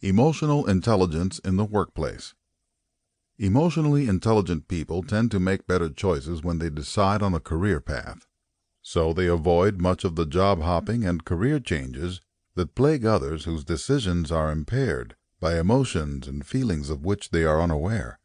Emotional intelligence in the workplace. Emotionally intelligent people tend to make better choices when they decide on a career path. So they avoid much of the job hopping and career changes that plague others whose decisions are impaired by emotions and feelings of which they are unaware.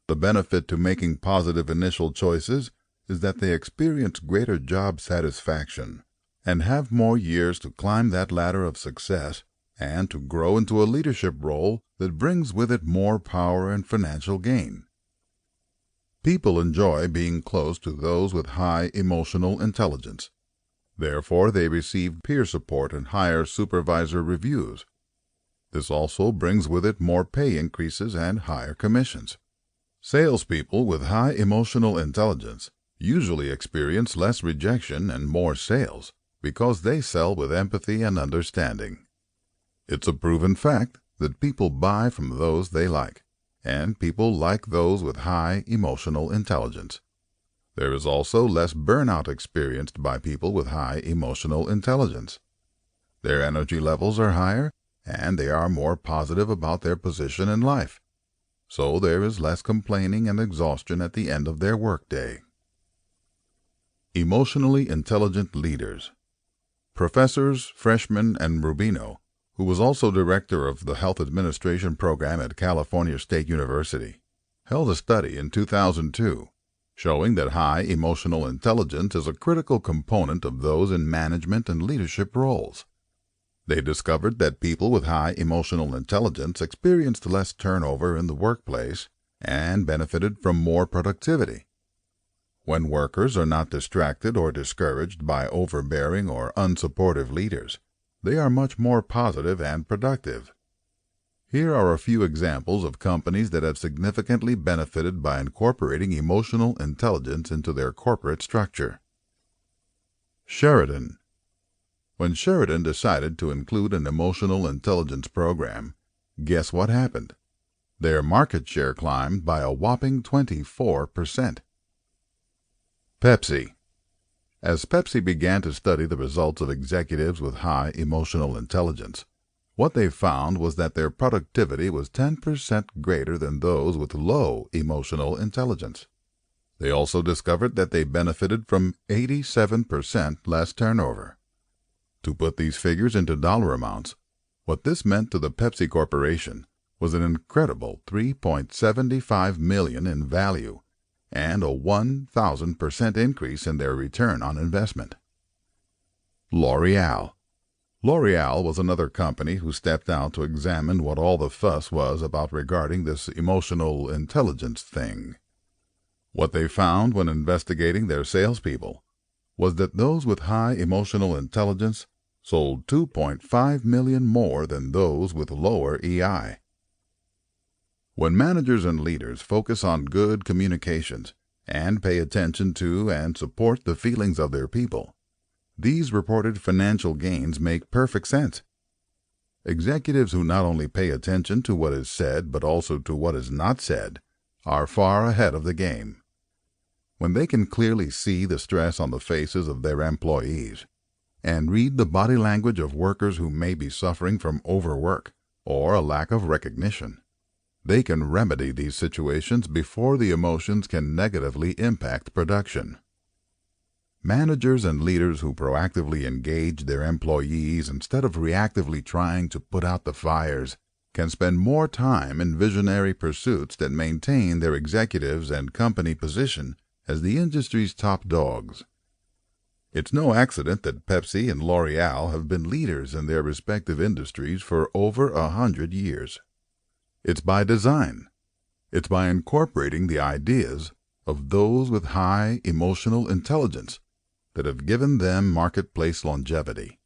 The benefit to making positive initial choices is that they experience greater job satisfaction and have more years to climb that ladder of success and to grow into a leadership role that brings with it more power and financial gain. People enjoy being close to those with high emotional intelligence. Therefore, they receive peer support and higher supervisor reviews. This also brings with it more pay increases and higher commissions. Salespeople with high emotional intelligence usually experience less rejection and more sales because they sell with empathy and understanding. It's a proven fact that people buy from those they like, and people like those with high emotional intelligence. There is also less burnout experienced by people with high emotional intelligence. Their energy levels are higher, and they are more positive about their position in life. So there is less complaining and exhaustion at the end of their workday. Emotionally intelligent leaders. Professors Freshman and Rubino, who was also director of the Health Administration program at California State University, held a study in 2002 showing that high emotional intelligence is a critical component of those in management and leadership roles. They discovered that people with high emotional intelligence experienced less turnover in the workplace and benefited from more productivity. When workers are not distracted or discouraged by overbearing or unsupportive leaders, they are much more positive and productive. Here are a few examples of companies that have significantly benefited by incorporating emotional intelligence into their corporate structure. Sheridan. When Sheridan decided to include an emotional intelligence program, guess what happened? Their market share climbed by a whopping 24%. Pepsi. As Pepsi began to study the results of executives with high emotional intelligence, what they found was that their productivity was 10% greater than those with low emotional intelligence. They also discovered that they benefited from 87% less turnover. To put these figures into dollar amounts, what this meant to the Pepsi Corporation was an incredible $3.75 million in value and a 1,000% increase in their return on investment. L'Oreal. L'Oreal was another company who stepped out to examine what all the fuss was about regarding this emotional intelligence thing. What they found when investigating their salespeople was that those with high emotional intelligence sold 2.5 million more than those with lower EI. When managers and leaders focus on good communications and pay attention to and support the feelings of their people, these reported financial gains make perfect sense. Executives who not only pay attention to what is said but also to what is not said are far ahead of the game. When they can clearly see the stress on the faces of their employees and read the body language of workers who may be suffering from overwork or a lack of recognition, they can remedy these situations before the emotions can negatively impact production. Managers and leaders who proactively engage their employees instead of reactively trying to put out the fires can spend more time in visionary pursuits that maintain their executives and company position as the industry's top dogs. It's no accident that Pepsi and L'Oreal have been leaders in their respective industries for over 100 years. It's by design. It's by incorporating the ideas of those with high emotional intelligence that have given them marketplace longevity.